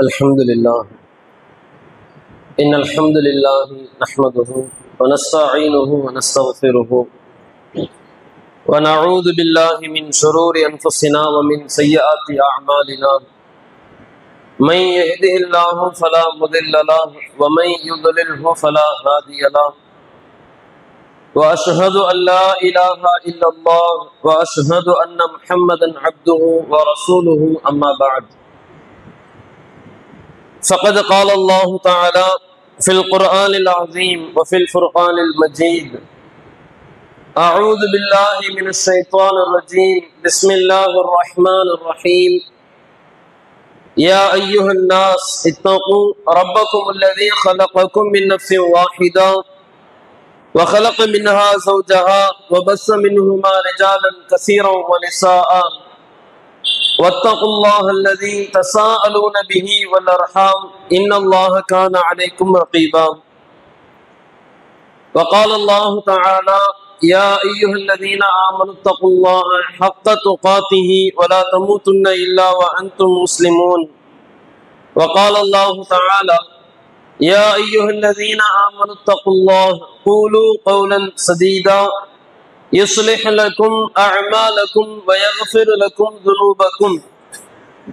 الحمد لله إن الحمد لله نحمده ونستعينه ونستغفره ونعوذ بالله من شرور أنفسنا ومن سيئات أعمالنا من يهده الله فلا مضل له ومن يضلله فلا هادي له وأشهد أن لا إله إلا الله وأشهد أن محمدا عبده ورسوله أما بعد فقد قال الله تعالى في القرآن العظيم وفي الفرقان المجيد أعوذ بالله من الشيطان الرجيم بسم الله الرحمن الرحيم يا أيها الناس اتقوا ربكم الذي خلقكم من نفس واحدة وخلق منها زوجها وبث منهما رجالا كثيرا ونساء واتقوا الله الذي تساءلون به والأرحام إن الله كان عليكم رقيبا وقال الله تعالى يا أيها الذين آمنوا اتقوا الله حق تقاته ولا تموتن إلا وأنتم مسلمون وقال الله تعالى يا أيها الذين آمنوا اتقوا الله قولوا قولا سديدا يصلح لكم أعمالكم ويغفر لكم ذنوبكم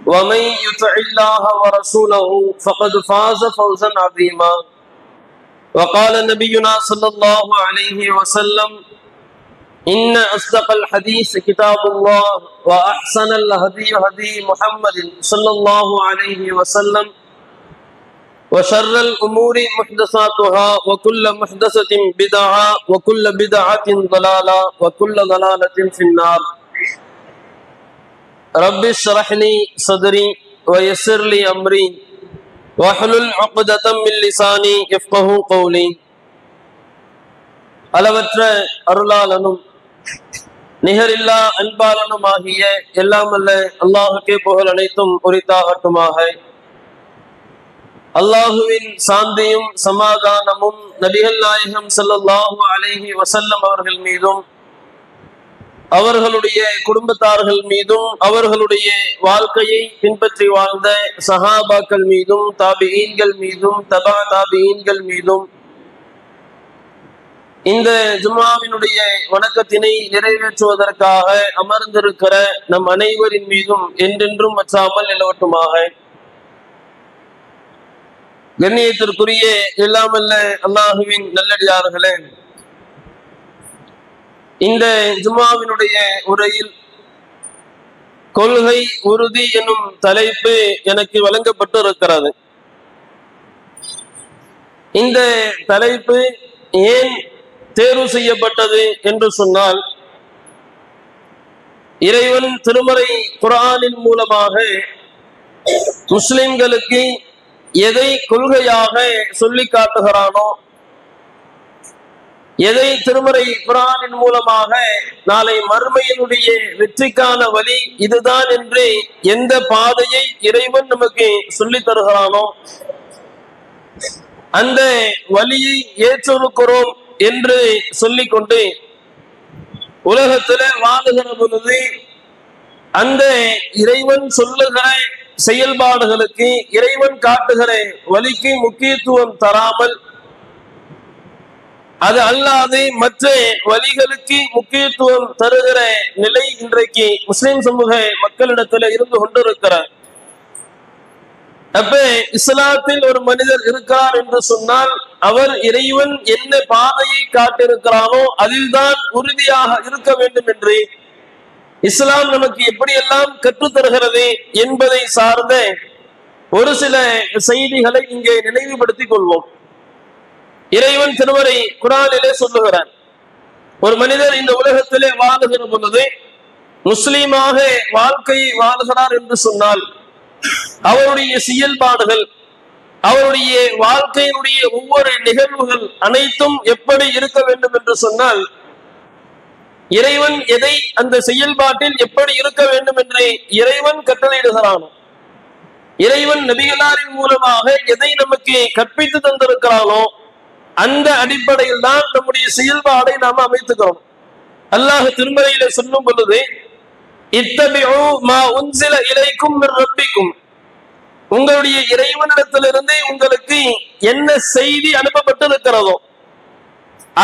ومن يطع الله ورسوله فقد فاز فوزا عظيما وقال نبينا صلى الله عليه وسلم إن أصدق الحديث كتاب الله وأحسن الهدي هدي محمد صلى الله عليه وسلم وشر الأمور محدثاتها وكل محدثة بدعة وكل بدعة ضلالة وكل ضلالة في النار رب اشرح لي صدري ويسر لي أمري واحلل عقدة من لساني يفقهوا قولي அளவற்ற அருளாளனும் நிகரில்லா அன்பாளனுமாகிய எல்லாமல்ல அல்லாஹுக்கே புகழ் அனைத்தும் உரித்தாகட்டுமாக. அல்லாஹுவின் சாந்தியும் சமாதானமும் நபிகள் நாயகம் ஸல்லல்லாஹு அலைஹி வஸல்லம் அவர்கள் மீதும் அவர்களுடைய குடும்பத்தார்கள் மீதும் அவர்களுடைய வாழ்க்கையை பின்பற்றி வாழ்ந்த சஹாபாக்கள் மீதும் தாபிஈன்கள் மீதும் தபா தாபிஈன்கள் மீதும் இந்த ஜும்ஆவினுடைய வணக்கத்தினை நிறைவேற்றுவதற்காக அமர்ந்திருக்கிற நம் அனைவரின் மீதும் என்றென்றும் வற்றாமல் நிலவட்டுமாக. கண்ணியத்திற்குரிய எல்லாமல்ல அல்லாஹுவின் நல்லடியார்களே, இந்த ஜும்ஆவினுடைய உரையில் கொள்கை உறுதி எனும் தலைப்பு எனக்கு வழங்கப்பட்டு இருக்கிறது. இந்த தலைப்பு ஏன் தேர்வு செய்யப்பட்டது என்று சொன்னால், இறைவன் திருமறை குர்ஆனின் மூலமாக முஸ்லிம்களுக்கு எதை கொள்கையாக சொல்லி காட்டுகிறானோ, எதை திருமறை குர்ஆனின் மூலமாக நாளை மறுமையினுடைய வெற்றிக்கான வழி இதுதான் என்று எந்த பாதையை இறைவன் நமக்கு சொல்லி தருகிறானோ அந்த வழியை ஏற்றிருக்கிறோம் என்று சொல்லிக்கொண்டு உலகத்துல வாழுகிற பொழுது அந்த இறைவன் சொல்லுகிற செயல்பாடுகளுக்கு இறைவன் காட்டுகிற வழிக்கு முக்கியத்துவம் தராமல் அது அல்லாது மற்ற வழிகளுக்கு முக்கியத்துவம் தருகிற நிலை இன்றைக்கு முஸ்லிம் சமூக மக்களிடத்துல இருந்து கொண்டிருக்கிறார். அப்ப இஸ்லாத்தில் ஒரு மனிதர் இருக்கிறார் என்று சொன்னால் அவர் இறைவன் என்ன பாதையை காட்டியிருக்கிறானோ அதில்தான் உறுதியாக இருக்க வேண்டும் என்று இஸ்லாம் நமக்கு எப்படியெல்லாம் கற்றுத்தருகிறது என்பதை சார்ந்த ஒரு சில செய்திகளை இங்கே நினைவுபடுத்திக் கொள்வோம். இறைவன் திருமறை குர்ஆனிலே சொல்லுகிறார், ஒரு மனிதர் இந்த உலகத்திலே வாழுகிற பொழுது முஸ்லீமாக வாழ்க்கையை வாழுகிறார் என்று சொன்னால் அவருடைய செயல்பாடுகள் அவருடைய வாழ்க்கையினுடைய ஒவ்வொரு நிகழ்வுகள் அனைத்தும் எப்படி இருக்க வேண்டும் என்று சொன்னால், இறைவன் எதை அந்த செயல்பாட்டில் எப்படி இருக்க வேண்டும் என்று இறைவன் கட்டளையிடுகிறானோ, இறைவன் நபிகளாரின் மூலமாக எதை நமக்கு கற்பித்து தந்திருக்கிறானோ அந்த அடிப்படையில் தான் நம்முடைய செயல்பாடை நாம் அமைத்துக்கிறோம். அல்லாஹ் திருமறையிலே சொல்லும் பொழுது இத்தபிஉ மா உன்சில இலைக்கும் மிர் ரப்பிக்கும் உங்களுடைய இறைவனிடத்திலிருந்து உங்களுக்கு என்ன செய்தி அனுப்பப்பட்டிருக்கிறதோ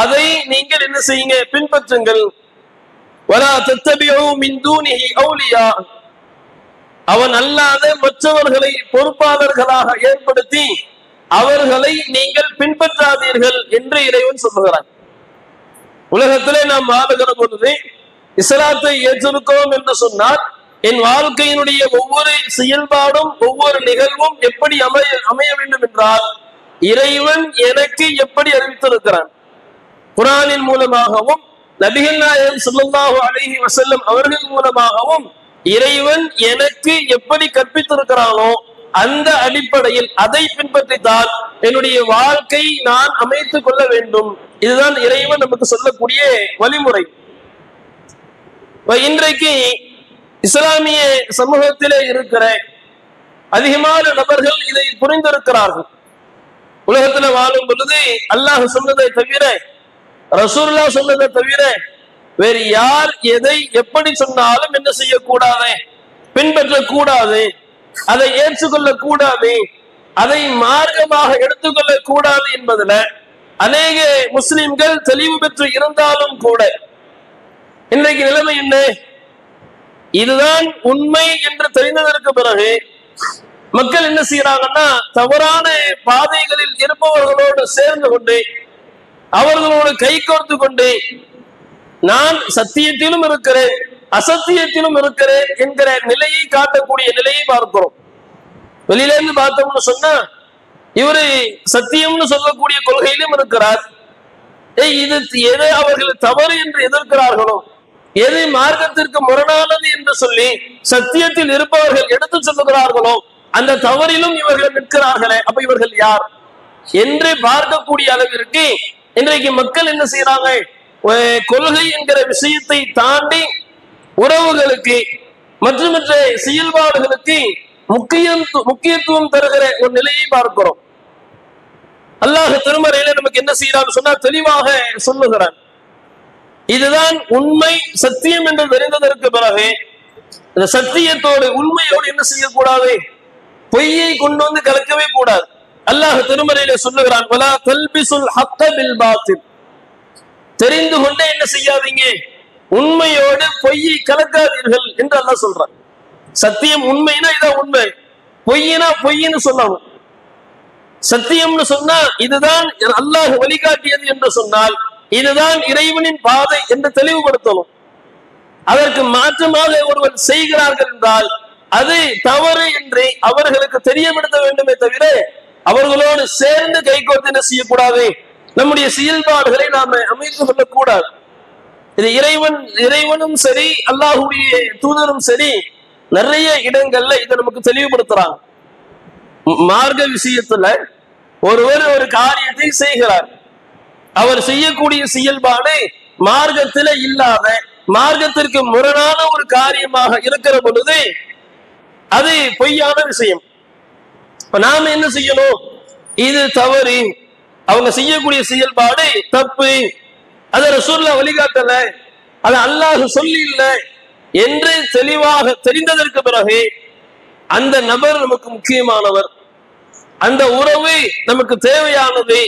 அதை நீங்கள் என்ன செய்யுங்க, பின்பற்றுங்கள். வலா தத்தபிஉ மின் தூனிஹி அவுலியா, அவன் அல்லாத மற்றவர்களை பொறுப்பாளர்களாக ஏற்படுத்தி அவர்களை நீங்கள் பின்பற்றாதீர்கள் என்று இறைவன் சொல்லுகிறான். உலகத்திலே நாம் வாழுகிற பொழுது இஸ்லாத்தை ஏற்றிருக்கிறோம் என்று சொன்னால் என் வாழ்க்கையினுடைய ஒவ்வொரு செயல்பாடும் ஒவ்வொரு நிகழ்வும் எப்படி அமைய வேண்டும் என்றால் இறைவன் எனக்கு எப்படி அறிவித்திருக்கிறான், குர்ஆனின் மூலமாகவும் நபிகள் நாயகம் ஸல்லல்லாஹு அலைஹி வஸல்லம் அவர்கள் மூலமாகவும் இறைவன் எனக்கு எப்படி கற்பித்திருக்கிறானோ அந்த அடிப்படையில் அதை பின்பற்றித்தால் என்னுடைய வாழ்க்கை நான் அமைத்துக் கொள்ள வேண்டும். இதுதான் இறைவன் நமக்கு சொல்லக்கூடிய வழிமுறை. இன்றைக்கு இஸ்லாமிய சமூகத்திலே இருக்கிற அதிகமான நபர்கள் இதை புரிந்திருக்கிறார்கள். உலகத்துல வாழும் பொழுது அல்லாஹ் சொன்னதை தவிர, ரசூலுல்லாஹ் சொன்னதை தவிர வேறு யார் எதை எப்படி சொன்னாலும் என்ன செய்யக்கூடாது, பின்பற்றக்கூடாது, அதை ஏற்றுக்கொள்ள கூடாது, அதை மார்க்கமாக எடுத்துக்கொள்ள கூடாது என்பதுல அநேக முஸ்லிம்கள் தெளிவு பெற்று இருந்தாலும் கூட இன்றைக்கு நிலைமை என்ன? இதுதான் உண்மை என்று தெரிந்ததற்கு பிறகு மக்கள் என்ன செய்யறாங்கன்னா தவறான பாதைகளில் இருப்பவர்களோடு சேர்ந்து கொண்டு அவர்களோடு கை கோர்த்து கொண்டு நான் சத்தியத்திலும் இருக்கிறேன் அசத்தியத்திலும் இருக்கிறேன் என்கிற நிலையை காட்டக்கூடிய நிலையை பார்க்கிறோம். வெளியில இருந்து பார்த்தோம்னு சொன்னா இவரு சத்தியம்னு சொல்லக்கூடிய கொள்கையிலும் இருக்கிறார். இது எது அவர்கள் தவறு என்று எதிர்க்கிறார்களோ, எது மார்க்கத்திற்கு முரணானது என்று சொல்லி சத்தியத்தில் இருப்பவர்கள் எடுத்து சொல்லுகிறார்களோ அந்த தவறிலும் இவர்கள் நிற்கிறார்களே, அப்ப இவர்கள் யார் என்று பார்க்கக்கூடிய அளவிற்கு இன்றைக்கு மக்கள் என்ன செய்யறாங்க, கொள்கை என்கிற விஷயத்தை தாண்டி உறவுகளுக்கு மற்ற மற்ற செயல்பாடுகளுக்கு முக்கியத்துவம் தருகிற ஒரு நிலையை பார்க்கிறோம். அல்லாஹ் திருமறையில நமக்கு என்ன செய்யறான்னு சொன்னா தெளிவாக சொல்லுகிறான். இதுதான் உண்மை சத்தியம் என்று தெரிந்ததற்கு பிறகு இந்த சத்தியத்தோடு உண்மையோடு என்ன செய்யக்கூடாது, பொய்யை கொண்டு வந்து கலக்கவே கூடாது. அல்லாஹ் திருமறையில சொல்லுகிறான், வலா தல்பிசுல் ஹக்க பில் பாத்தில், தெரிந்து கொண்டே என்ன செய்யாதீங்க, உண்மையோடு பொய்யை கலக்காதீர்கள் என்று அல்லாஹ் சொல்றான். சத்தியம் உண்மைனா இதான் உண்மை, பொய்யினா பொய்ன்னு சொல்லணும். சத்தியம்னு சொன்னா இதுதான் அல்லாஹ் வழிகாட்டியது என்று சொன்னால் இதுதான் இறைவனின் பாதை என்று தெளிவுபடுத்தணும். அதற்கு மாற்றமாக ஒருவர் செய்கிறார்கள் என்றால் அது தவறு என்று அவர்களுக்கு தெரியப்படுத்த வேண்டுமே தவிர அவர்களோடு சேர்ந்து கைகோர்த்து என்ன செய்யக்கூடாது, நம்முடைய செயல்பாடுகளை நாம அமைத்துக் கொள்ளக்கூடாது. இது இறைவனும் சரி அல்லாஹுடைய தூதரும் சரி நிறைய இடங்கள்ல இதை நமக்கு தெளிவுபடுத்துறாங்க. மார்க்க விஷயத்துல ஒருவர் ஒரு காரியத்தை செய்கிறார், அவர் செய்யக்கூடிய செயல்பாடு மார்க்கத்தில இல்லாத மார்க்கத்திற்கு முரணான ஒரு காரியமாக இருக்கிற பொழுது அது பொய்யான விஷயம். நாம என்ன செய்யணும், இது தவறு, அவங்க செய்யக்கூடிய செயல்பாடு தப்பு, அதை ரசூலுல்லாஹ் வழிகாட்டல, அது அல்லாஹ் சொல்லி இல்லை என்று தெளிவாக தெரிந்ததற்கு பிறகு அந்த நபர் நமக்கு முக்கியமானவர், அந்த உறவு நமக்கு தேவையானது,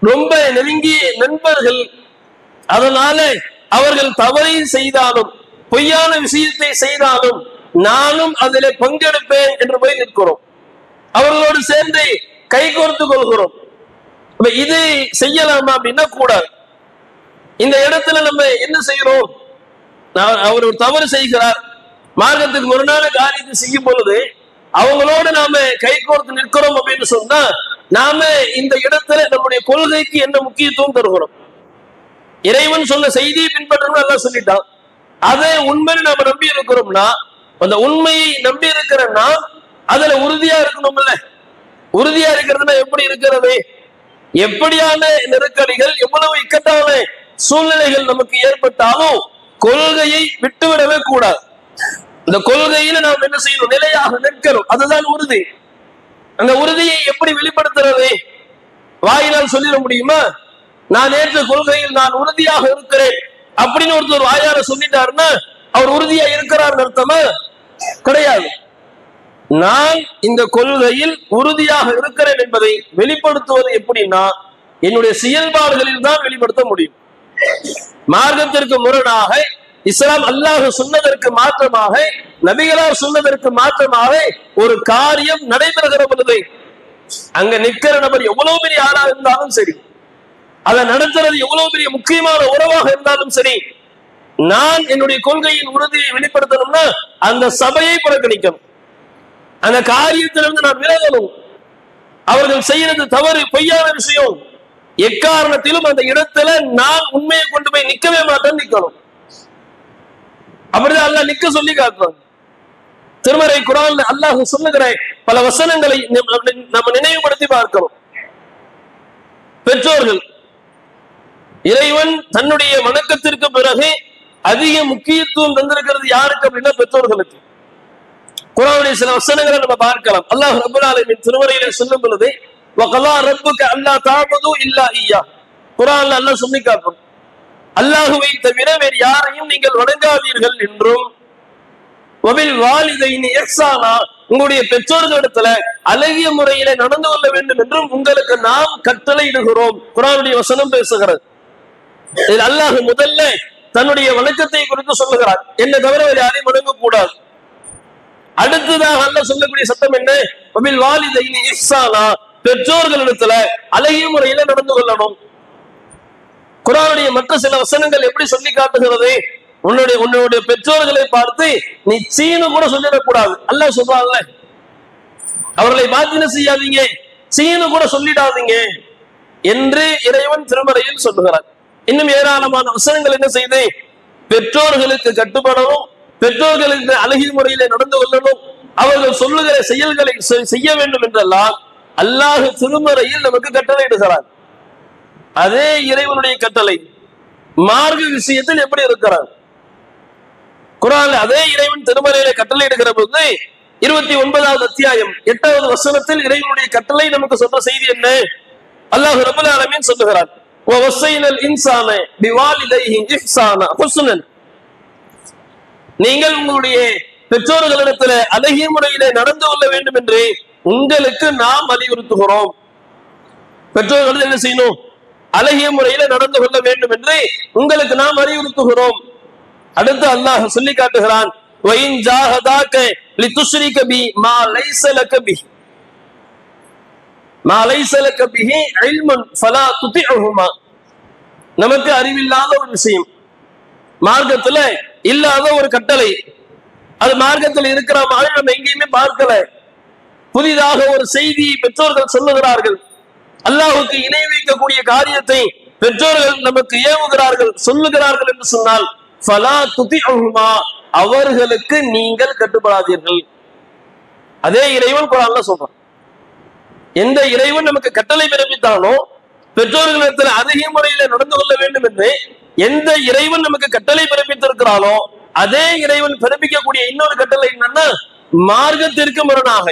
ரொம்ப நெருங்கிய நண்பர்கள், அதனால அவர்கள் தவறை செய்தாலும் பொய்யான விஷயத்தை செய்தாலும் நானும் அதிலே பங்கெடுப்பேன் என்று போய் நிற்கிறோம், அவர்களோடு சேர்ந்து கைகோர்த்து கொள்கிறோம். இது செய்யலாமா அப்படின்னா கூடாது. இந்த இடத்துல நம்ம என்ன செய்யறோம், அவர் ஒரு தவறு செய்கிறார், மார்க்கத்துக்கு முரணான காரியத்தை செய்யும் பொழுது அவங்களோடு நாம கைகோர்த்து நிற்கிறோம் அப்படின்னு சொன்னா நாம இந்த இடத்துல நம்முடைய கொள்கைக்கு என்ன முக்கியத்துவம் தருகிறோம். இறைவன் சொன்ன செய்தியை பின்பற்றணும் எல்லாம் சொல்லிட்டான், அதை உண்மையை நாம நம்பி இருக்கிறோம்னா அந்த உண்மையை நம்பி இருக்கிறன்னா அதுல உறுதியா இருக்கணும்ல. உறுதியா இருக்கிறதுனா எப்படி இருக்கிறது, எப்படியான நெருக்கடிகள் எவ்வளவு இக்கட்டான சூழ்நிலைகள் நமக்கு ஏற்பட்டாலும் கொள்கையை விட்டுவிடவே கூடாது. இந்த கொள்கையில நாம் என்ன செய்யணும், நிலையாக நிற்கிறோம், அதுதான் உறுதி. அந்த உறுதியை எப்படி வெளிப்படுத்துறது, வாயினால் சொல்லிட முடியுமா, நான் ஏற்ற கொள்கையில் நான் உறுதியாக இருக்கிறேன் அப்படின்னு ஒருத்தர் வாயால சொல்லிட்டாருன்னா அவர் உறுதியா இருக்கிறார் அர்த்தமா கிடையாது. நான் இந்த கொள்கையில் உறுதியாக இருக்கிறேன் என்பதை வெளிப்படுத்துவது எப்படின்னா என்னுடைய செயல்பாடுகளில் தான் வெளிப்படுத்த முடியும். மார்க்கத்திற்கு முரணாக, இஸ்லாம் அல்லாஹ் சொன்னதற்கு மாற்றமாக, நபிகளார் சொன்னதற்கு மாற்றமாக ஒரு காரியம் நடைபெறுகிற பொழுது அங்க நிற்கிற நபர் எவ்வளவு பெரிய ஆளா இருந்தாலும் சரி, அதை நடத்துறது எவ்வளவு பெரிய முக்கியமான உறவாக இருந்தாலும் சரி, நான் என்னுடைய கொள்கையின் உறுதியை வெளிப்படுத்தணும்னா அந்த சபையை புறக்கணிக்கணும், அந்த காரியத்திலிருந்து நான் விலகணும். அவர்கள் செய்யறது தவறு, பொய்யான விஷயம், எக்காரணத்திலும் அந்த இடத்துல நான் உண்மையை கொண்டு போய் நிக்கவே மாட்டேன், நிக்கணும். அப்படிதான் அல்லாஹ் நிக்க சொல்லி காட்டுறாங்க. திருமறை குர்ஆன்ல அல்லாஹ் சொல்லுகிற பல வசனங்களை நம்ம நினைவுபடுத்தி பார்க்கிறோம். பெற்றோர்கள், இறைவன் தன்னுடைய வணக்கத்திற்கு பிறகு அதிக முக்கியத்துவம் தந்திருக்கிறது யாருக்கு அப்படின்னா பெற்றோர்களுக்கு. குர்ஆனுடைய சில வசனங்களை நம்ம பார்க்கலாம். அல்லாஹ் ரப்பல் ஆலமீன் திருமறையிலே சொல்லும் பொழுது வகலா ரப்புக அல்லா தஅபுது இல்லா இய்யா, குர்ஆன்ல அல்லாஹ் சொல்லி காட்டுறான், அல்லாஹ்வை தவிர வேறு யாரையும் நீங்கள் வணங்காதீர்கள் என்றும், வபில் வாலிதைனி இஹ்சானா, உங்களுடைய பெற்றோர்களிடத்துல அழகிய முறையில நடந்து கொள்ள வேண்டும் என்றும் உங்களுக்கு நாம் கட்டளையிடுகிறோம். குர்ஆனுடைய வசனம் பேசுகிறது. இதில் அல்லாஹ் முதல்ல தன்னுடைய வணக்கத்தை குறித்து சொல்லுகிறார், என்ன தவிர வேறு யாரையும் வணங்க கூடாது. அடுத்ததாக அல்லாஹ் சொல்லக்கூடிய சட்டம் என்ன? வபில் வாலிதைனி இஹ்சானா, பெற்றோர்களிடத்துல அழகிய முறையில நடந்து கொள்ளணும். குர்ஆனுடைய மற்ற சில வசனங்கள் எப்படி சொல்லி காட்டுகிறது? உன்னுடைய பெற்றோர்களை பார்த்து நீ சீனு கூட சொல்லிடக்கூடாது. அல்லாஹ் சொல்றான்ல, அவர்களை பார்த்து செய்யாதீங்க, சீனு கூட சொல்லிடாதீங்க என்று இறைவன் திருமறையில் சொல்லுகிறார். இன்னும் ஏராளமான வசனங்கள் என்ன செய்து பெற்றோர்களுக்கு கட்டுப்படணும், பெற்றோர்களுக்கு அழகிய முறையில நடந்து கொள்ளணும், அவர்கள் சொல்லுகிற செயல்களை செய்ய வேண்டும் என்றெல்லாம் அல்லாஹ் திருமறையில் நமக்கு கட்டளையிடுகிறார். அதே இறைவனுடைய கட்டளை மார்க்க விஷயத்தில் எப்படி இருக்கிறார்? குர்ஆன்ல அதே இறைவன் திருமறையில கட்டளையிடுகிற போது 29வது அத்தியாயம் 8வது வசனத்தில் இறைவனுடைய கட்டளை நமக்கு சொல்ற செய்தி என்ன? அல்லாஹ் ரப்பல் ஆலமீன் சொல்லுகிறார், வவஸைனல் இன்சான பிவாலிதைஹி இஹ்சானா ஹுஸ்னன், நீங்கள் உங்களுடைய பெற்றோர்களிடத்துல அழகிய முறையில நடந்து கொள்ள வேண்டும் என்று உங்களுக்கு நாம் வலியுறுத்துகிறோம். பெற்றோர்கள் என்ன செய்யணும்? அழகிய முறையில நடந்து கொள்ள வேண்டும் என்று உங்களுக்கு நாம் அறிவுறுத்துகிறோம். அடுத்து அல்லாஹ் சொல்லி காட்டுகிறான், வயின் ஜாஹதாக லிதுஷ்ரிக பி மா லைஸ லக பிஹி மா லைஸ லக பிஹி இல்முன் ஃபலா துதிஉஹுமா, நமக்கு அறிவில்லாத ஒரு விஷயம், மார்க்கத்துல இல்லாத ஒரு கட்டளை, அது மார்க்கத்தில் இருக்கிற மாதிரி நம்ம எங்கேயுமே பார்க்கல. புதிதாக ஒரு செய்தியை பெற்றோர்கள் சொல்லுகிறார்கள், அல்லாஹ்வுக்கு இணை வைக்கக்கூடிய காரியத்தை பெற்றோர்கள் நமக்கு ஏவுகிறார்கள், சொல்லுகிறார்கள் என்று சொன்னால் ஃபலா துதிஉஹுமா, அவர்களுக்கு நீங்கள் கட்டுப்படாதீர்கள். அதே இறைவன் குர்ஆன்ல சொல்றான். எந்த இறைவன் நமக்கு கட்டளை பிறப்பித்தானோ, பெற்றோர்களிடத்தில் அதிக முறையில நடந்து கொள்ள வேண்டும் என்று எந்த இறைவன் நமக்கு கட்டளை பிறப்பித்திருக்கிறானோ அதே இறைவன் பிறப்பிக்கக்கூடிய இன்னொரு கட்டளை என்னன்னா, மார்க்கத்திற்கு முரணாக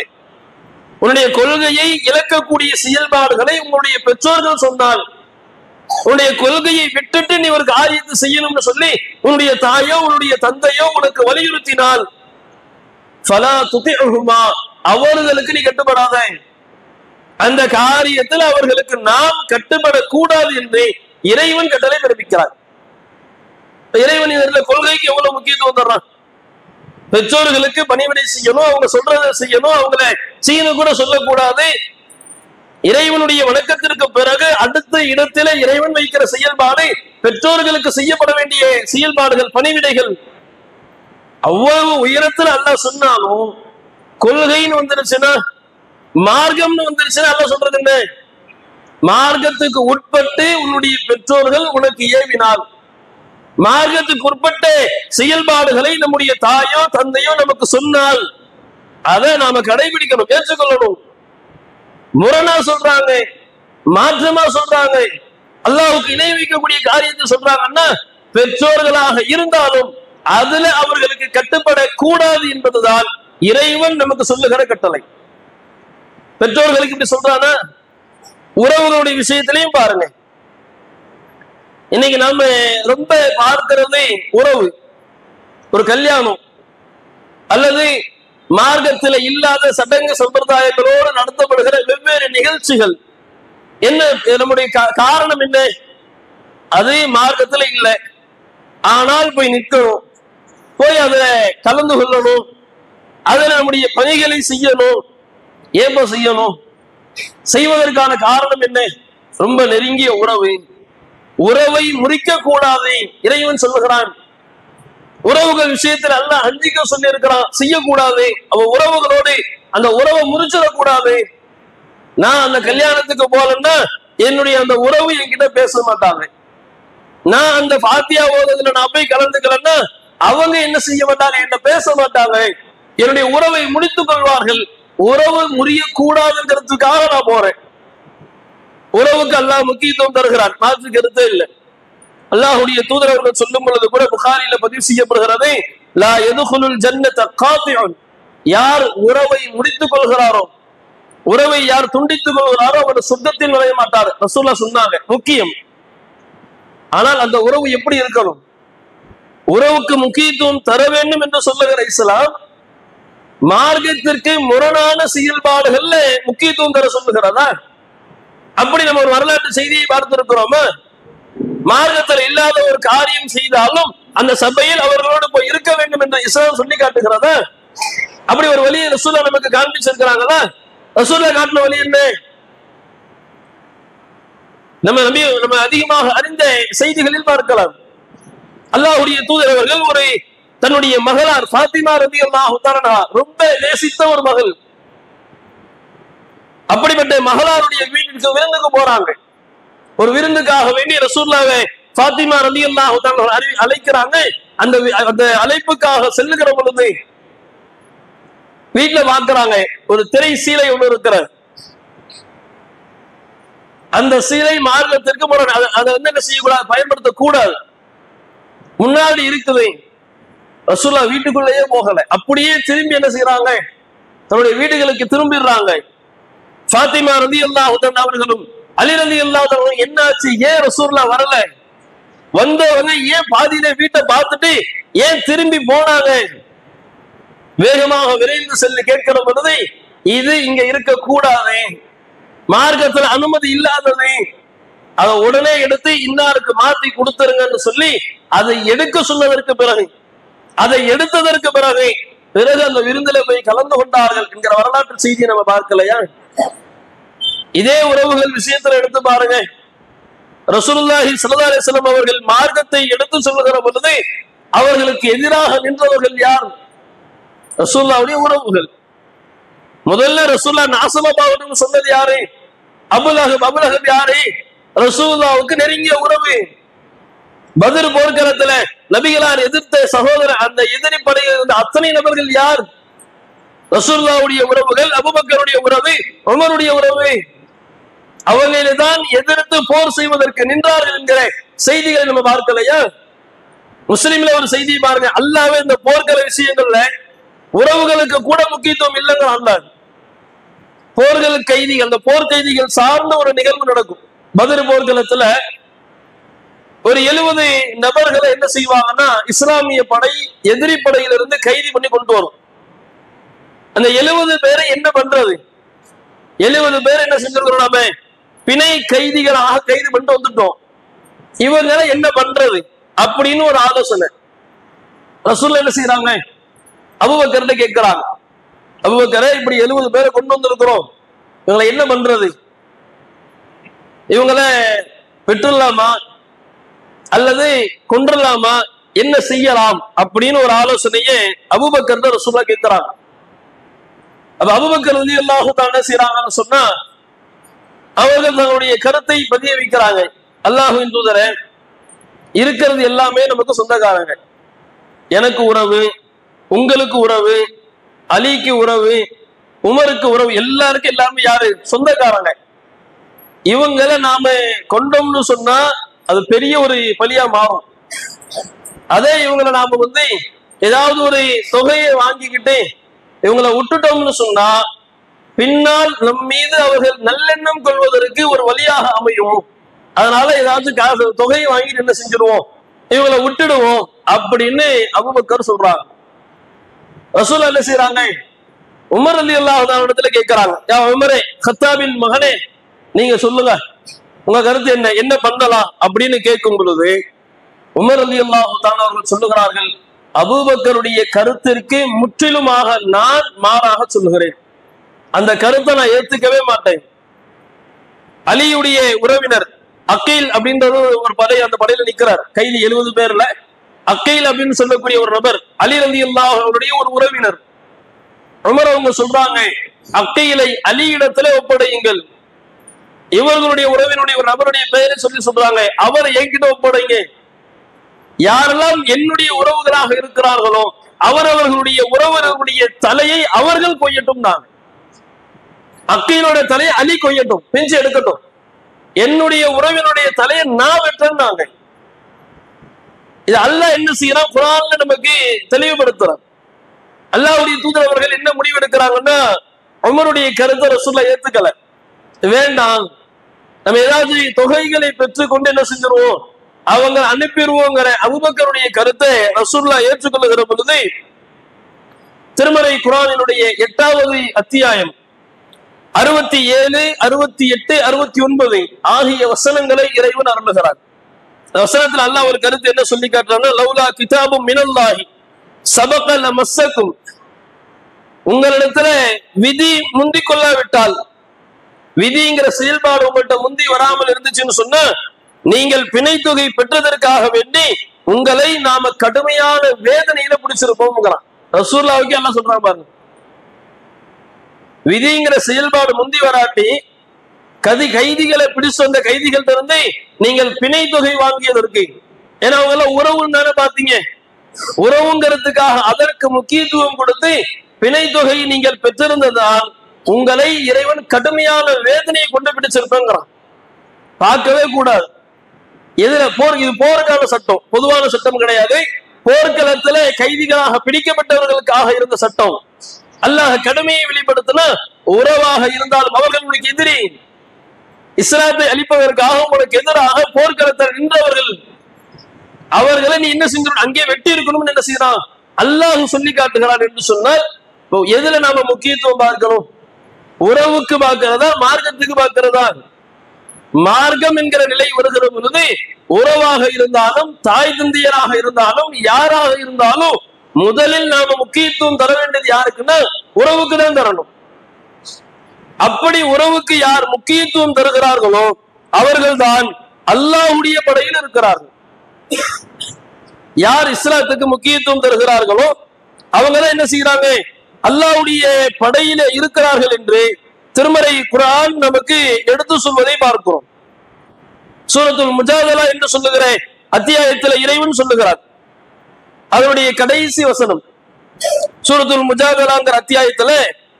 உன்னுடைய கொள்கையை இழக்கக்கூடிய செயல்பாடுகளை உங்களுடைய பெற்றோர்கள் சொன்னால், உன்னுடைய கொள்கையை விட்டுட்டு நீ ஒரு காரியத்தை செய்யணும்னு சொல்லி உன்னுடைய தாயோ உன்னுடைய தந்தையோ உனக்கு வலியுறுத்தினால் ஃபலா துதிஉஹுமா, அவர்களுக்கு நீ கட்டுப்படாத, அந்த காரியத்தில் அவர்களுக்கு நாம் கட்டுப்படக்கூடாது என்று இறைவன் கட்டளை பிறப்பிக்கிறார். இறைவன் இதற்கு கொள்கைக்கு எவ்வளவு முக்கியத்துவம் தர்றான். பெற்றோர்களுக்கு பணிவிடை செய்யணும், அவங்க சொல்றதை செய்யணும், அவங்களை சீனு கூட சொல்லக்கூடாது. இறைவனுடைய வணக்கத்திற்கு பிறகு அடுத்த இடத்திலே இறைவன் வைக்கிற செயல்பாடு பெற்றோர்களுக்கு செய்யப்பட வேண்டிய செயல்பாடுகள், பணிவிடைகள். அவ்வளவு உயரத்தில் அல்லாஹ் சொன்னாலும் கொள்கைன்னு வந்துருச்சுன்னா, மார்க்கம்னு வந்துருச்சுன்னா அல்லாஹ் சொல்றது என்ன? மார்க்கத்துக்கு உட்பட்டு உன்னுடைய பெற்றோர்கள் உனக்கு ஏவினால், மார்க்கத்துக்கு உட்பட்ட செயல்பாடுகளை நம்முடைய தாயோ தந்தையோ நமக்கு சொன்னால் அதை நாம கடைபிடிக்கணும், ஏற்றுக்கொள்ளணும். முரணா சொல்றாங்க, மாற்றமா சொல்றாங்க, அல்லாஹ்வுக்கு இணை வைக்கக்கூடிய காரியத்தை சொல்றாங்கன்னா பெற்றோர்களாக இருந்தாலும் அதுல அவர்களுக்கு கட்டுப்பட கூடாது என்பதுதான் இறைவன் நமக்கு சொல்லுகிற கட்டளை. பெற்றோர்களுக்கு இப்படி சொல்றானா? உறவுகளுடைய விஷயத்திலையும் பாருங்க. இன்னைக்கு நாம ரொம்ப பார்க்கிறது உறவு, ஒரு கல்யாணம் அல்லது மார்க்கத்தில் இல்லாத சடங்கு சம்பிரதாயங்களோடு நடத்தப்படுகிற வெவ்வேறு நிகழ்ச்சிகள் என்ன? நம்முடைய காரணம் என்ன? அது மார்க்கத்துல இல்லை, ஆனால் போய் நிற்கணும், போய் அதுல கலந்து கொள்ளணும், அதுல நம்முடைய பணிகளை செய்யணும். ஏன் செய்யணும்? செய்வதற்கான காரணம் என்ன? ரொம்ப நெருங்கிய உறவு, உறவை முறிக்க கூடாது இறைவன் சொல்லுகிறான். உறவுகள் விஷயத்தில் அல்லாஹ் அஞ்சிக்க சொல்லி இருக்கிறான், செய்யக்கூடாது. அவ உறவுகளோடு அந்த உறவை முறிச்சிடக்கூடாது. நான் அந்த கல்யாணத்துக்கு போலன்னா என்னுடைய அந்த உறவு என்கிட்ட பேச மாட்டாங்க. நான் அந்த பாத்தியா ஓதுல நான் போய் கலந்துக்கலன்னா அவங்க என்ன செய்ய மாட்டாங்க, என்ன பேச மாட்டாங்க, என்னுடைய உறவை முடித்துக் கொள்வார்கள். உறவு முறியக்கூடாதுங்கிறதுக்காக நான் போறேன். உறவுக்கு அல்லாஹ் முக்கியத்துவம் தருகிறான், மாற்று கருத்தே இல்லை. அல்லாஹ்வுடைய தூதர் அவர்கள் சொல்லும் பொழுது கூட புகாரில பதிவு செய்யப்படுகிறது, லா யதுகுலுல் ஜன்னத காத்திஉன், யார் உறவை முடித்துக் கொள்கிறாரோ, உறவை யார் துண்டித்துக் கொள்கிறாரோ அவர் சொர்க்கத்தில் நுழைய மாட்டார். ரசூலுல்லாஹ் சொன்னாங்க, முக்கியம். ஆனால் அந்த உறவு எப்படி இருக்கணும்? உறவுக்கு முக்கியத்துவம் தர வேண்டும் என்று சொல்லுகிற இஸ்லாம் மார்க்கத்திற்கு முரணான செயல்பாடுகள்ல முக்கியத்துவம் தர சொல்லுகிறதா? அப்படி நம்ம ஒரு வரலாற்று செய்தியை பார்த்திருக்கிறோமா? மார்க்கத்தில் இல்லாத ஒரு காரியம் செய்தாலும் அந்த சபையில் அவர்களோடு போய் இருக்க வேண்டும் என்று இஸ்லாம் சொல்லி காட்டுகிறதா? அப்படி ஒரு வழியை ரசூலுல்லாஹ் நமக்கு காண்பிச்சிருக்கிறாங்களா? ரசூலுல்லாஹ் காட்டின வழி என்ன? நம்ம அதிகமாக அறிந்த செய்திகளில் பார்க்கலாம். அல்லாஹ்வுடைய தூதர் அவர்கள் ஒரு தன்னுடைய மகளார் ஃபாத்திமா ரலியல்லாஹு தஆலா ரொம்ப நேசித்த ஒரு மகள், அப்படிப்பட்ட மகளாருடைய வீட்டுக்கு விருந்துக்கு போறாங்க. ஒரு விருந்துக்காக வேண்டி ரசூலுல்லாஹ்வை ஃபாத்திமா ரலியல்லாஹு தஆலா அழைக்கிறாங்க. அந்த அழைப்புக்காக செல்லுகிற பொழுது வீட்டுல பார்க்கிறாங்க ஒரு திரை சீலை ஒன்று இருக்கிறது. அந்த சீலை மார்க்கத்திற்கு அதை என்ன செய்யக்கூடாது, பயன்படுத்தக்கூடாது. முன்னாடி இருக்குது. ரசூலுல்லாஹ் வீட்டுக்குள்ளேயே போகல, அப்படியே திரும்பி என்ன செய்யறாங்க, தன்னுடைய வீடுகளுக்கு திரும்பிடுறாங்க. ஃபாத்திமா ரலியல்லாஹு தஆலா அவர்களும் அலி ரலியல்லாஹு தஆலா என்னாச்சு, ஏன் ரசூலுல்லாஹ் வரல, வந்தவங்க ஏன் பாதியிலே வீட்டை பார்த்துட்டு ஏன் திரும்பி போனாங்க? வேகமாக விரைந்து செல்லி கேட்கிற பொழுது, இது இங்க இருக்க கூடாது, மார்க்கத்துல அனுமதி இல்லாதது, அதை உடனே எடுத்து இன்னாருக்கு மாத்தி கொடுத்துருங்கன்னு சொல்லி அதை எடுக்க சொன்னதற்கு பிறகு, அதை எடுத்ததற்கு பிறகு அந்த விருந்தில போய் கலந்து கொண்டார்கள் என்கிற வரலாற்று செய்தியை நம்ம பார்க்கலையா? இதே உறவுகள் விஷயத்துல எடுத்து பாருங்க. ரசூலுல்லாஹி ஸல்லல்லாஹு அலைஹி வஸல்லம் அவர்கள் மார்க்கத்தை எடுத்து சொல்லுகிற பொழுது அவர்களுக்கு எதிராக நின்றவர்கள் யார்? ரசூலுல்லாஹ்வுடைய உறவுகள். முதல்ல ரசூலுல்லாஹ் நாசமாபாவன்னு சொன்னது யாரு? அபூலஹப் யாரு? ரசூலுல்லாஹ்வுக்கு நெருங்கிய உறவு. பத்ர் போர்க்களத்துல நபிகளார் எதிர்த்த சகோதரர், அந்த எதிரி படையில் இருந்த அத்தனை நபர்கள் யார்? ரசூலுல்லாஹ்வுடைய உறவுகள், அபூபக்கருடைய உறவு, உமருடைய உறவு. அவர்களில்தான் எதிர்த்து போர் செய்வதற்கு நின்றார்கள் என்கிற செய்திகளை நம்ம பார்க்கலையா? முஸ்லிம்ல ஒரு செய்தி பாருங்க, அல்லாஹ்வே இந்த போர்க்கள விஷயங்கள்ல உறவுகளுக்கு கூட முக்கியத்துவம் இல்லைங்க. அல்லாஹ் போர்கள் கைதிகள், அந்த போர் கைதிகள் சார்ந்த ஒரு நிகழ்வு நடக்கும். பத்ர் போர்க்களத்துல ஒரு 70 நபர்களை என்ன செய்வாங்கன்னா இஸ்லாமிய படை எதிரி படையிலிருந்து கைதி பண்ணி கொண்டு வரும். அந்த 70 பேரை என்ன பண்றது? 70 பேர் என்ன செஞ்சிருக்கிறோம், நாம பிணை கைதிகளாக கைது பண்ணிட்டு வந்துட்டோம், இவங்களை என்ன பண்றது அப்படின்னு ஒரு ஆலோசனை. ரசூலுல்லாஹ் என்ன செய்யறாங்க, அபூபக்கர்ட்ட கேட்கிறாங்க, அபூபக்கரே இப்படி 70 பேரை கொண்டு வந்திருக்கிறோம், இவங்களை என்ன பண்றது, இவங்களை பெற்றுலாமா அல்லது கொன்றலாமா, என்ன செய்யலாம் அப்படின்னு ஒரு ஆலோசனையே அபூபக்கர் ரசூலுல்லாஹ் கேட்கிறாங்க. அப்ப அபூபக்கர் ரலியல்லாஹு தஆலா என்ன செய்யறாங்கன்னு சொன்னா அவர்கள் தன்னுடைய கருத்தை பதிய வைக்கிறாங்க. அல்லாஹ்வின் தூதரே, இருக்கிறது எல்லாமே நமக்கு சொந்தக்காரங்க, எனக்கு உறவு, உங்களுக்கு உறவு, அலிக்கு உறவு, உமருக்கு உறவு, எல்லாருக்கும் எல்லாமே யாரு, சொந்தக்காரங்க. இவங்களை நாம கொண்டோம்னு சொன்னா அது பெரிய ஒரு பலியா மாறும். அதே இவங்களை நாம ஏதாவது ஒரு தொகையை வாங்கிக்கிட்டு இவங்களை விட்டுட்டோம்னு சொன்னா பின்னால் நம் மீது அவர்கள் நல்லெண்ணம் கொள்வதற்கு ஒரு வழியாக அமையும். அதனால ஏதாவது தொகையை வாங்கிட்டு என்ன செஞ்சிருவோம், இவங்களை விட்டுடுவோம் அப்படின்னு அபூபக்கர் சொல்றாங்க. ரசூலுல்லாஹ் என்ன செய்யறாங்க, உமர் ரலியல்லாஹு அன்ஹு இடத்துல கேட்கிறாங்க, யா உமரே, கத்தாபின் மகனே, நீங்க சொல்லுங்க, உங்க கருத்து என்ன, என்ன பண்ணலாம் அப்படின்னு கேட்கும் பொழுது உமர் ரலியல்லாஹு அன்ஹு அவர்கள் சொல்லுகிறார்கள், அபூபக்கருடைய கருத்திற்கு முற்றிலுமாக நான் மாறாக சொல்லுகிறேன். அந்த கருத்தை நான் ஏத்துக்கவே மாட்டேன். அலியுடைய உறவினர் அக்கீல் அப்படின்றது ஒரு படை, அந்த படையில நிக்கிறார். கைதி 70 பேர்ல அக்கீல் அப்படின்னு சொல்லக்கூடிய ஒரு நபர் அலி ரலியல்லாஹு அவருடைய ஒரு உறவினர். உமர் அவங்க சொல்றாங்க, அக்கீலை அலி இடத்துல ஒப்படையுங்கள். இவர்களுடைய உறவினுடைய ஒரு நபருடைய பெயரை சொல்றாங்க, அவரை என்கிட்ட ஒப்படைங்க. யாரெல்லாம் என்னுடைய உறவுகளாக இருக்கிறார்களோ அவர்களுடைய உறவுகளுடைய தலையை அவர்கள் கொய்யட்டும். நான் அக்கீலோட தலையை அலி கொய்யட்டும், பிஞ்சு எடுக்கட்டும். என்னுடைய உறவினுடைய தலையை நான் வெட்டேன்னாங்க. இது அல்லாஹ் என்ன செய்யறான், குர்ஆன்ல நமக்கு தெளிவுபடுத்துறான். அல்லாஹ்வுடைய தூதர் அவர்கள் என்ன முடிவு எடுக்கிறாங்கன்னா, உமருடைய கருத்தை ரசூலுல்லாஹ் ஏத்துக்கல, வேண்டாம், நம்ம ஏதாவது தொகைகளை பெற்றுக்கொண்டு என்ன செஞ்சிருவோம், அவங்க அனுப்பிடுவோங்கிற அபூபக்கருடைய கருத்தை ரசூலுல்லாஹ் ஏற்றுக்கொள்ளுகிற பொழுது திருமறை குர்ஆனினுடைய 8வது அத்தியாயம் 67, 68, 69 ஆகிய வசனங்களை இறைவன் அருளுகிறார். வசனத்தில் அல்லாஹ் ஒரு கருத்து என்ன சொல்லி காட்டுறாங்க, லௌலா கிதாபும் மினல்லாஹி சபக லமஸ்ஸக்கும், உங்களிடத்துல விதி முந்தி கொள்ளாவிட்டால், விதிங்கிற செயல்பாடு உங்கள்கிட்ட முந்தி வராமல் இருந்துச்சுன்னு சொன்னா, நீங்கள் பிணை தொகை பெற்றதற்காக வேண்டி உங்களை நாம கடுமையான வேதனையில பிடிச்சிருப்போம். ரசூலுல்லாஹ்வுக்கு அல்லாஹ் சொல்றாங்க பாருங்க, விதிங்கிற செயல்பாடு முந்தி வராட்டி கைதிகளை பிடிச்சு வந்த கைதிகள் இருந்து நீங்கள் பிணை தொகை வாங்கியதற்கு, ஏன்னா அவங்க எல்லாம் உறவுன்னு தானே பாத்தீங்க, உறவுங்கிறதுக்காக அதற்கு முக்கியத்துவம் கொடுத்து பிணை தொகை நீங்கள் பெற்றிருந்ததால் உங்களை இறைவன் கடுமையான வேதனையை கொண்டு பிடிச்சிருப்பேங்கிறான். பார்க்கவே கூடாது. எதுல போர், இது போருக்கான சட்டம், பொதுவான சட்டம் கிடையாது. போர்க்களத்துல கைதிகளாக பிடிக்கப்பட்டவர்களுக்காக இருந்த சட்டம். அல்லாஹ் கடுமையை வெளிப்படுத்தினா, உறவாக இருந்தாலும் அவர்கள் உங்களுக்கு எதிரி, இஸ்லாத்தை அளிப்பதற்காக உங்களுக்கு எதிராக போர்க்களத்தில் நின்றவர்கள், அவர்களை நீ என்ன செஞ்சு அங்கே வெட்டி இருக்கணும்னு என்ன செய்யறான் அல்லாஹ் சொல்லி காட்டுகிறான். என்று சொன்னால் எதுல நாம முக்கியத்துவம் பார்க்கணும், உறவுக்கு பார்க்கிறதா மார்க்கத்துக்கு பார்க்கிறதா? மார்க்கம் என்கிற நிலை வருகிற பொழுது உறவாக இருந்தாலும் தாய் தந்தையராக இருந்தாலும் யாராக இருந்தாலும் முதலில் நாம முக்கியத்துவம் தர வேண்டியது யாருக்குன்னா உறவுக்கு தான் தரணும். அப்படி உறவுக்கு யார் முக்கியத்துவம் தருகிறார்களோ அவர்கள் தான் அல்லாஹ்வுடைய படையில் இருக்கிறார்கள். யார் இஸ்லாத்துக்கு முக்கியத்துவம் தருகிறார்களோ அவங்க தான் என்ன செய்யறாங்க, அல்லாஹ்வுடைய படையில இருக்கிறார்கள் என்று திருமறை குர்ஆன் நமக்கு எடுத்து சொல்வதை பார்க்கிறோம். சூரத்துல் முஜாதலா என்று சொல்லுகிற அத்தியாயத்தில் இறைவன் சொல்லுகிறார், அதனுடைய கடைசி வசனம் சூரத்துல் முஜாதலாங்கிற அத்தியாயத்துல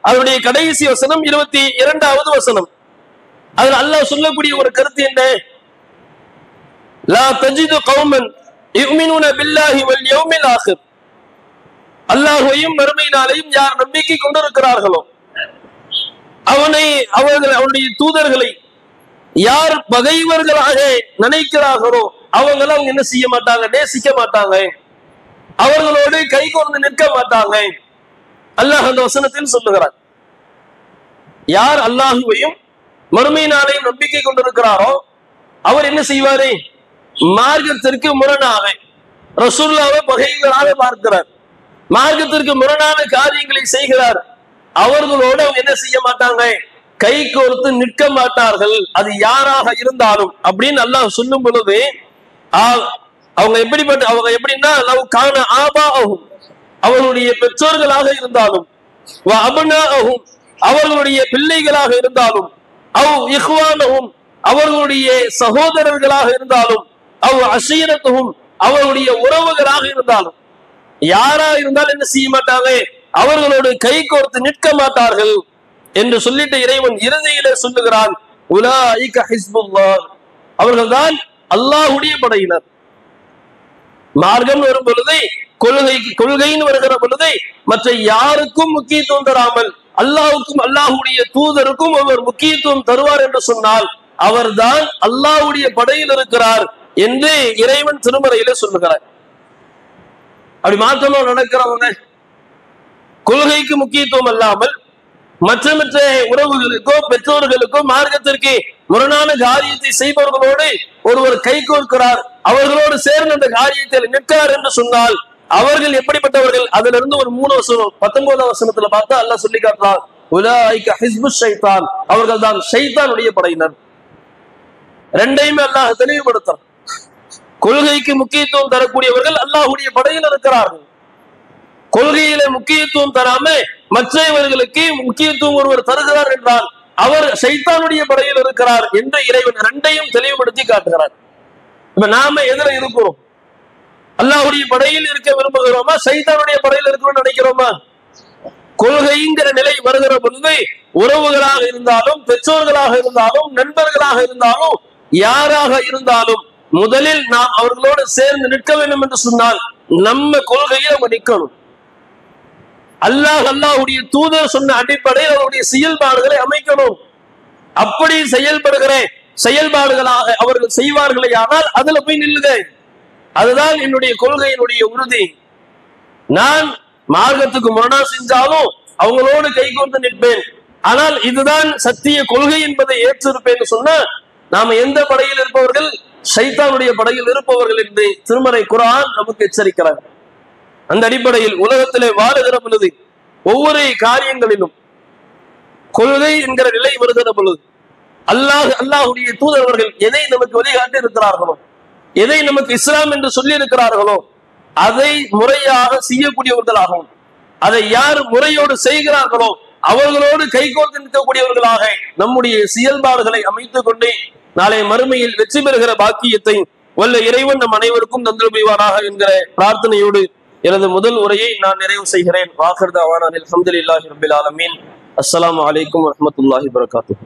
அதனுடைய கடைசி வசனம் 22வது வசனம். அதுல அல்லாஹ் சொல்லக்கூடிய ஒரு கருத்து என்ன, லா தஜிது கௌமன் யுமினூன பில்லாஹி வல் யௌமில் ஆகிர், அல்லாஹ்வையும் மறுமை நாளையும் யார் நம்பிக்கை கொண்டிருக்கிறார்களோ அவனுடைய தூதர்களை யார் பகைவர்களாக நினைக்கிறார்களோ அவங்க என்ன செய்ய மாட்டாங்க, நேசிக்க மாட்டாங்க, அவர்களோடு கை கோர்ந்து நிற்க மாட்டாங்க. அல்லாஹ் அந்த வசனத்தில் சொல்லுகிறார், யார் அல்லாஹுவையும் மறுமை நாளையும் நம்பிக்கை கொண்டிருக்கிறாரோ அவர் என்ன செய்வாரு, மார்க்கத்திற்கு முரணாக ரசூலுல்லாஹ்வை பகைவராக பார்க்கிறார், மார்க்கத்திற்கு முரணான காரியங்களை செய்கிறார், அவர்களோடு அவங்க என்ன செய்ய மாட்டாங்க, கை கோர்த்து நிற்க மாட்டார்கள், அது யாராக இருந்தாலும் அப்படின்னு அல்லாஹ் சொல்லும் பொழுது அவங்க எப்படின்னா லவ் கான ஆபாஅஹும், அவர்களுடைய பெற்றோர்களாக இருந்தாலும், வ அப்னாஅஹும், அவர்களுடைய பிள்ளைகளாக இருந்தாலும், அவ் இஹ்வானஹும், அவர்களுடைய சகோதரர்களாக இருந்தாலும், அவ் அஷீரத்துஹும், அவர்களுடைய உறவுகளாக இருந்தாலும், யாரா இருந்தாலும் என்ன செய்ய மாட்டாங்க, அவர்களோடு கை கோர்த்து நிற்க மாட்டார்கள் என்று சொல்லிட்டு இறைவன் இறுதியிலே சொல்லுகிறான், உலாயிக ஹிஸ்புல்லாஹ், அவர்கள்தான் அல்லாஹ்வுடைய படையினர். மார்க்கம் வரும் பொழுது கொள்கைன்னு வருகிற பொழுது மற்ற யாருக்கும் முக்கியத்துவம் தராமல் அல்லாஹ்வுக்கும் அல்லாஹ்வுடைய தூதருக்கும் அவர் முக்கியத்துவம் தருவார் என்று சொன்னால் அவர்தான் அல்லாஹ்வுடைய படையில் இருக்கிறார் என்று இறைவன் திருமறையிலே சொல்லுகிறார். அப்படி மாற்றமா நடக்கிறவங்க கொள்கைக்கு முக்கியத்துவம் அல்லாமல் மற்ற உறவுகளுக்கோ பெற்றோர்களுக்கோ மார்க்கத்திற்கு முரணான காரியத்தை செய்பவர்களோடு ஒருவர் கை கோர்க்கிறார், அவர்களோடு சேர்ந்து அந்த காரியத்தில் நிற்கிறார் என்று சொன்னால் அவர்கள் எப்படிப்பட்டவர்கள்? அதுல இருந்து ஒரு 3 வசனம் 19 வசனத்துல பார்த்தா அல்லாஹ் சொல்லி காட்டுறார், உலாயிக ஹிஸ்பு ஷைத்தான், அவர்கள் தான் ஷைத்தானுடைய படையினர். ரெண்டையுமே அல்லாஹ் தெளிவுபடுத்துறான். கொள்கைக்கு முக்கியத்துவம் தரக்கூடியவர்கள் அல்லாஹ்வுடைய படையில் இருக்கிறார்கள். கொள்கையில முக்கியத்துவம் தராம மற்றவர்களுக்கு முக்கியத்துவம் ஒருவர் தருகிறார் என்றால் அவர் ஷைத்தானுடைய படையில் இருக்கிறார் என்று இறைவன் ரெண்டையும் தெளிவுபடுத்தி காட்டுகிறார். இப்ப நாம எதிர இருக்கிறோம்? அல்லாஹ்வுடைய படையில் இருக்க விரும்புகிறோமா, ஷைத்தானுடைய படையில் இருக்கணும்னு நினைக்கிறோமா? கொள்கைங்கிற நிலை வருகிற பொழுது உறவுகளாக இருந்தாலும் பெற்றோர்களாக இருந்தாலும் நண்பர்களாக இருந்தாலும் யாராக இருந்தாலும் முதலில் நாம் அவர்களோடு சேர்ந்து நிற்க வேண்டும் என்று சொன்னால் நம்ம கொள்கையை நம்ம நிற்கணும். அல்லாஹ்வுடைய தூதர் சொன்ன அடிப்படையில் அவருடைய செயல்பாடுகளை அமைக்கணும். அப்படி செயல்படுகிற செயல்பாடுகளாக அவர்கள் செய்வார்களே ஆனால் அதுல போய் நில்லுங்க. அதுதான் என்னுடைய கொள்கையினுடைய உறுதி. நான் மார்க்கத்துக்கு முரணா செஞ்சாலும் அவங்களோடு கைகோர்த்து நிற்பேன், ஆனால் இதுதான் சத்திய கொள்கை என்பதை ஏற்றிருப்பேன் சொன்னா நாம எந்த படையில் இருப்பவர்கள்? ஷைத்தானுடைய படையில் இருப்பவர்கள் என்று திருமறை குர்ஆன் நமக்கு எச்சரிக்கிறார். அந்த அடிப்படையில் உலகத்திலே வாழுகிற பொழுது ஒவ்வொரு காரியங்களிலும் கொள்கை என்கிற நிலை வருகிற பொழுது அல்லாஹ்வுடைய தூதரவர்கள் எதை நமக்கு வழிகாட்டி இருக்கிறார்களோ, எதை நமக்கு இஸ்லாம் என்று சொல்லி இருக்கிறார்களோ அதை முறையாக செய்யக்கூடியவர்களாகவும், அதை யார் முறையோடு செய்கிறார்களோ அவர்களோடு கைகோர்த்து நிற்கக்கூடியவர்களாக நம்முடைய செயல்பாடுகளை அமைத்துக் கொண்டே நாளை மறுமையில் வெற்றி பெறுகிற பாக்கியத்தை வல்ல இறைவன் நம் அனைவருக்கும் தந்திருவானாக என்கிற பிரார்த்தனையோடு எனது முதல் உரையை நான் நிறைவு செய்கிறேன். வாஹிர் தஅவானா அல்ஹம்துலில்லாஹி ரப்பில் ஆலமீன். அஸ்ஸலாமு அலைக்கும் வரஹ்மத்துல்லாஹி வபரகாத்துஹு.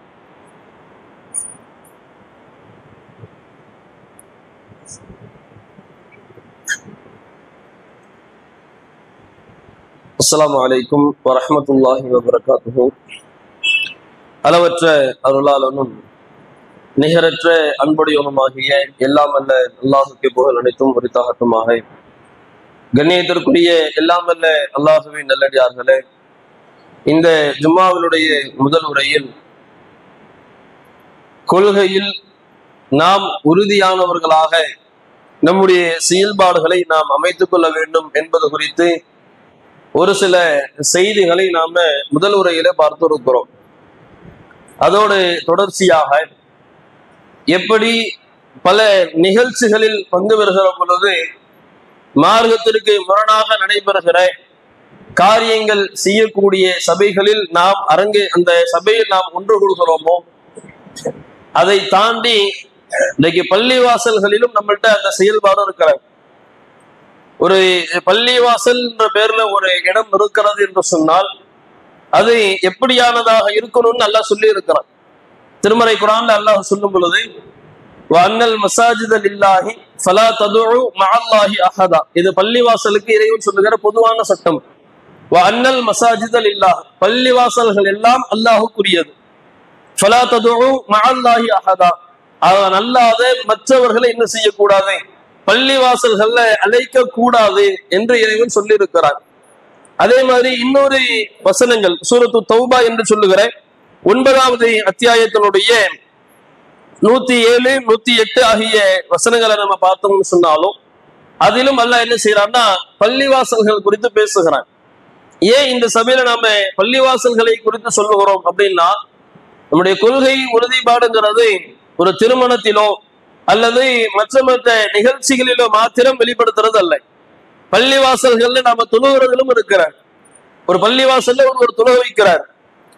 அஸ்ஸலாமு அலைக்கும் வரஹ்மத்துல்லாஹி வபரகாத்துஹு. அளவற்ற அருளாளனும் நிகரற்ற அன்புடையவனுமாகிய எல்லாம் அல்ல அல்லாஹுக்கு புகழ் அனைத்தும் உரித்தாகட்டுமாக. கண்ணியத்திற்குரிய எல்லாம் அல்ல அல்லாஹுவின் நல்லடியார்களே, இந்த ஜும்மாவினுடைய முதல் உரையில் கொள்கையில் நாம் உறுதியானவர்களாக நம்முடைய செயல்பாடுகளை நாம் அமைத்துக் கொள்ள வேண்டும் என்பது குறித்து ஒரு சில செய்திகளை நாம முதல் உரையில பார்த்திருக்கிறோம். அதோடு தொடர்ச்சியாக எப்படி பல நிகழ்ச்சிகளில் பங்கு பெறுகிற பொழுது மார்க்கத்திற்கு முரணாக நடைபெறுகிற காரியங்கள் செய்யக்கூடிய சபைகளில் நாம் அந்த சபையில் நாம் ஒன்று கொள்கிறோமோ, அதை தாண்டி இன்னைக்கு பள்ளிவாசல்களிலும் நம்மள்கிட்ட அந்த செயல்பாடு இருக்கிறார். ஒரு பள்ளிவாசல் என்ற பேர்ல ஒரு இடம் இருக்கிறது என்று சொன்னால் அது எப்படியானதாக இருக்கணும்னு அல்லாஹ் சொல்லி இருக்கிறான். திருமறை குர்ஆன்ல அல்லாஹ் சொல்லும் பொழுது வஅன்னல் மஸாஜித லில்லாஹி ஃபலா ததுஉ மஅல்லாஹி அஹதா, இது பள்ளிவாசலுக்கு இறைவன் சொல்லுகிற பொதுவான சட்டம். வஅன்னல் மஸாஜித லில்லாஹ், பள்ளிவாசல்கள் எல்லாம் அல்லாஹ்வுக்குரியது. ஃபலா ததுஉ மஅல்லாஹி அஹதா, அவன் அல்லாத மற்றவர்களை என்ன செய்யக்கூடாது, பள்ளிவாசல்கள்ல அழைக்க கூடாது என்று இறைவன் சொல்லி இருக்கிறார். அதே மாதிரி இன்னொரு வசனங்கள் சூரத்து தௌபா என்று சொல்லுகிற 9வது அத்தியாயத்தினுடைய 107, 108 ஆகிய வசனங்களை நம்ம பார்த்தோம்னு சொன்னாலும் அதிலும் அல்லாஹ் என்ன செய்யறான்னா பள்ளிவாசல்கள் குறித்து பேசுகிறான். ஏன் இந்த சபையில நாம பள்ளிவாசல்களை குறித்து சொல்லுகிறோம் அப்படின்னா, நம்முடைய கொள்கை உறுதிப்பாடுங்கிறது ஒரு திருமணத்திலோ அல்லது மற்ற நிகழ்ச்சிகளிலோ மாத்திரம் வெளிப்படுத்துறது அல்ல. பள்ளிவாசல்கள்ல நாம தொழுகிறவர்களும் இருக்கிறார். ஒரு பள்ளிவாசல்ல ஒரு தொழுக வைக்கிறார்.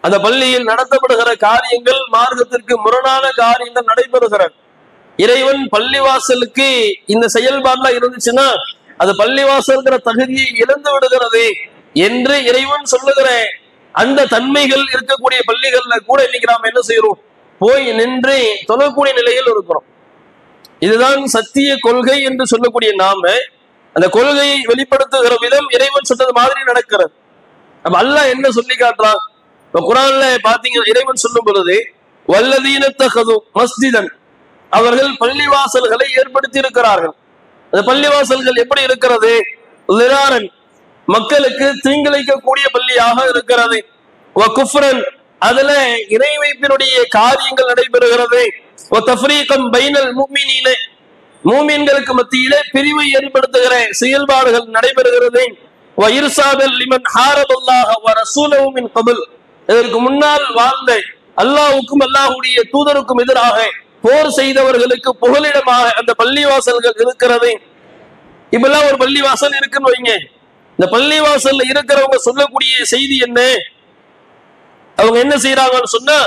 அந்த பள்ளியில் நடத்தப்படுகிற காரியங்கள் மார்க்கத்திற்கு முரணான காரியங்கள் நடைபெறுகிறார். இறைவன் பள்ளிவாசலுக்கு இந்த செயல்பாடுலாம் இருந்துச்சுன்னா அது பள்ளிவாசல்கிற தகுதியை இழந்து விடுகிறது என்று இறைவன் சொல்லுகிற அந்த தன்மைகள் இருக்கக்கூடிய பள்ளிகள்ல கூட இன்னைக்கு நாம என்ன செய்யறோம், போய் நின்று தொழக்கூடிய நிலையில் இருக்கிறோம். இதுதான் சத்திய கொள்கை என்று சொல்லக்கூடிய நாம அந்த கொள்கையை வெளிப்படுத்துகிற விதம் இறைவன் சொன்னது மாதிரி நடக்கிறது. அப்ப அல்லாஹ் என்ன சொல்லி காட்டுறான்? இப்ப குர்ஆன்ல பாத்தீங்க, இறைவன் சொல்லும் பொழுது வல்லதீன தகது மஸ்ஜிதன், அவர்கள் பள்ளிவாசல்களை ஏற்படுத்தி இருக்கிறார்கள். அந்த பள்ளிவாசல்கள் எப்படி இருக்கிறது? லிராரன், மக்களுக்கு தீங்கிழைக்கக்கூடிய பள்ளியாக இருக்கிறது. குஃப்ரன் அதுல இணை வைப்பினுடைய காரியங்கள் நடைபெறுகிறது, தஃப்ரீகம் பைனல் முஃமினீன மூமின்களுக்கு மத்தியிலே பிரிவை ஏற்படுத்துகிற செயல்பாடுகள் நடைபெறுகிறது, வஇர்சாதல் லிமன் ஹாரபல்லாஹ வ ரசூலஹு மின் கபில் இதற்கு முன்னால் வாழ்ந்த அல்லாஹ்வுக்கும் அல்லாஹ்வுடைய தூதருக்கும் எதிராக போர் செய்தவர்களுக்கு புகலிடமாக அந்த பள்ளிவாசல்கள் இருக்கிறது. இப்பெல்லாம் ஒரு பள்ளிவாசல் இருக்குன்னு வைங்க, இந்த பள்ளிவாசல்ல இருக்கிறவங்க சொல்லக்கூடிய செய்தி என்ன? அவங்க என்ன செய்யறாங்கன்னு சொன்னா,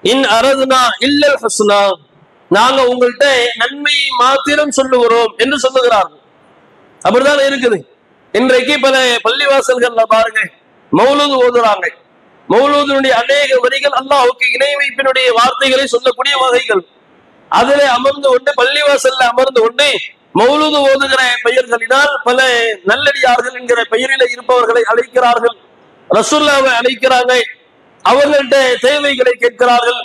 இன் அரதுனா இல்லல் ஹஸ்னா, நாங்க உங்கள்கிட்ட நன்மையை மாத்திரம் சொல்லுகிறோம் என்று சொல்லுகிறார்கள். அப்படிதான் இருக்குது. இன்றைக்கு பல பள்ளிவாசல்கள்ல பாருங்க மௌலூது ஓதுறாங்க. மௌலூதுடைய அநேக வரிகள் அல்லாஹ்வுக்கு இணை வைப்பினுடைய வார்த்தைகளை சொல்லக்கூடிய வகைகள். அதிலே அமர்ந்து கொண்டு பள்ளிவாசல்ல அமர்ந்து கொண்டு மௌலூது ஓதுகிற பெயர்களினால் பல நல்லடியார்கள் என்கிற பெயரில இருப்பவர்களை அழைக்கிறார்கள், ரசூலுல்லாஹ்வை அழைக்கிறாங்க, அவர்கள்ட்ட தேவைகளை கேட்கிறார்கள்.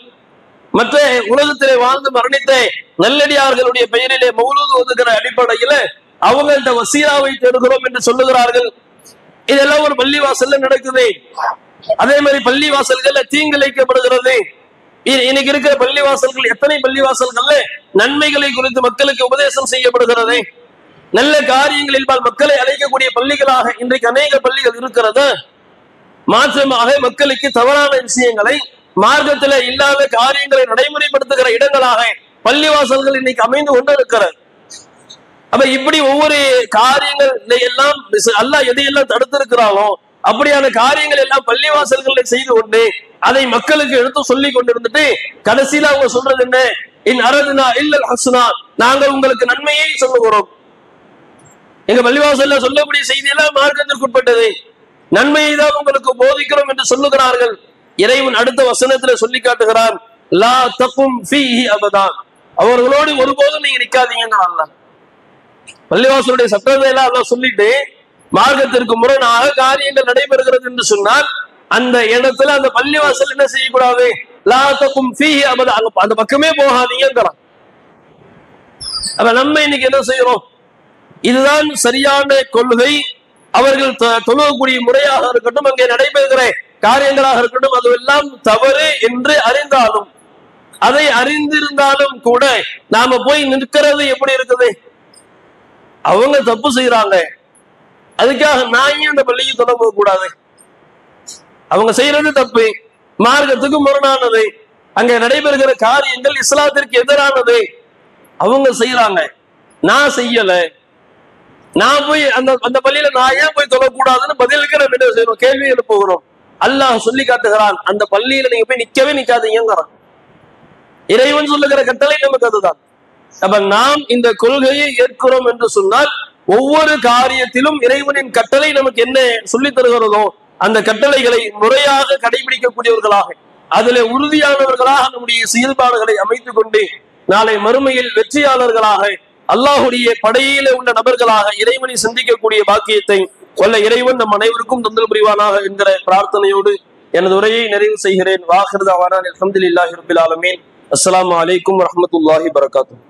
மற்ற உலகத்திலே வாழ்ந்து மரணித்த நல்லடியார்களுடைய பெயரிலே மௌலூது ஓதுகிற அடிப்படையில அவங்கள்ட்ட வசீலாவை தேடுகிறோம் என்று சொல்லுகிறார்கள். இதெல்லாம் ஒரு பள்ளிவாசல்ல நடக்குது. அதே மாதிரி பள்ளிவாசல்கள்ல தீங்கிழைக்கப்படுகிறது. இன்னைக்கு இருக்கிற பள்ளிவாசல்கள் எத்தனை பள்ளிவாசல்கள்ல நன்மைகளை குறித்து மக்களுக்கு உபதேசம் செய்யப்படுகிறது, நல்ல காரியங்களில் மக்களை அழைக்கக்கூடிய பள்ளிகளாக இன்றைக்கு அநேக பள்ளிகள் இருக்கிறது. மாற்றமாக மக்களுக்கு தவறான விஷயங்களை, மார்க்கத்துல இல்லாத காரியங்களை நடைமுறைப்படுத்துகிற இடங்களாக பள்ளிவாசல்கள் இன்னைக்கு அமைந்து கொண்டு இருக்கிறது. அப்ப இப்படி ஒவ்வொரு காரியங்கள் எல்லாம் அல்லாஹ் எதையெல்லாம் தடுத்திருக்கிறாளோ அப்படியான காரியங்கள் எல்லாம் பள்ளிவாசல்களை செய்து கொண்டு அதை மக்களுக்கு எடுத்து சொல்லி கொண்டிருந்துட்டு கடைசியில அவங்க சொல்றது என்ன? இன் அரதுனா இல்லல் ஹஸ்னா, நாங்கள் உங்களுக்கு நன்மையை சொல்லுகிறோம். எங்க பள்ளிவாசல்ல சொல்லக்கூடிய செய்தி எல்லாம் மார்க்கத்திற்குட்பட்டது, நன்மையை தான் உங்களுக்கு போதிக்கிறோம் என்று சொல்லுகிறார்கள். இறைவன் அடுத்த வசனத்துல சொல்லி காட்டுகிறான், லா தகும் ஃபீஹி அபதா, அவர்களோடு ஒருபோதும் நீங்க நிக்காதீங்க. பள்ளிவாசலுடைய சட்டத்தை எல்லாம் சொல்லிட்டு மார்க்கத்திற்கு முரணாக காரியங்கள் நடைபெறுகிறது என்று சொன்னால் அந்த இடத்துல அந்த பள்ளிவாசல் என்ன செய்யக்கூடாது? லா தகும் ஃபீஹி அபதா, அந்த பக்கமே போகாதீங்கிறான். அப்ப நம்ம இன்னைக்கு என்ன செய்யறோம்? இதுதான் சரியான கொள்கை. அவர்கள் தொழுகக்கூடிய முறையாக இருக்கட்டும், அங்கே நடைபெறுகிற காரியங்களாக இருக்கட்டும், அதுவெல்லாம் தவறு என்று அறிந்தாலும், அதை அறிந்திருந்தாலும் கூட நாம போய் நிற்கிறது எப்படி இருக்குது? அவங்க தப்பு செய்யறாங்க, அதுக்காக நான் ஏன் அந்த பள்ளிக்கு தொலை போக கூடாது? அவங்க செய்யறது தப்பு, மார்க்கத்துக்கு முரணானது, அங்க நடைபெறுகிற காரியங்கள் இஸ்லாத்திற்கு எதிரானது. அவங்க செய்யறாங்க, நான் செய்யல, நான் போய் அந்த பள்ளியில நான் ஏன் போய் தொழக்கூடாதுன்னு பதிலுக்கு நம்ம என்ன செய்யறோம்? கேள்வி எழுப்புகிறோம். அல்லாஹ் சொல்லி காட்டுகிறான், அந்த பள்ளியில நீங்க போய் நிக்கவே நிக்காதீங்கிறான். இறைவன் சொல்லுகிற கட்டளை நமக்கு அதுதான். அப்ப நாம் இந்த கொள்கையை ஏற்கிறோம் என்று சொன்னால் ஒவ்வொரு காரியத்திலும் இறைவனின் கட்டளை நமக்கு என்ன சொல்லி தருகிறதோ அந்த கட்டளைகளை முறையாக கடைபிடிக்கக்கூடியவர்களாக, அதிலே உறுதியானவர்களாக நம்முடைய செயல்பாடுகளை அமைத்துக் கொண்டு நாளை மறுமையில் வெற்றியாளர்களாக, அல்லாஹுடைய படையிலே உள்ள நபர்களாக இறைவனை சந்திக்கக்கூடிய பாக்கியத்தை வல்ல இறைவன் நம் அனைவருக்கும் தந்தல் புரிவானாக என்கிற பிரார்த்தனையோடு எனது உரையை நிறைவு செய்கிறேன். வாஹிர் தஅவானா அல்ஹம்துலில்லாஹி ரப்பில் ஆலமீன். அஸ்ஸலாமு அலைக்கும் வரஹ்மத்துல்லாஹி வபரகாத்துஹு.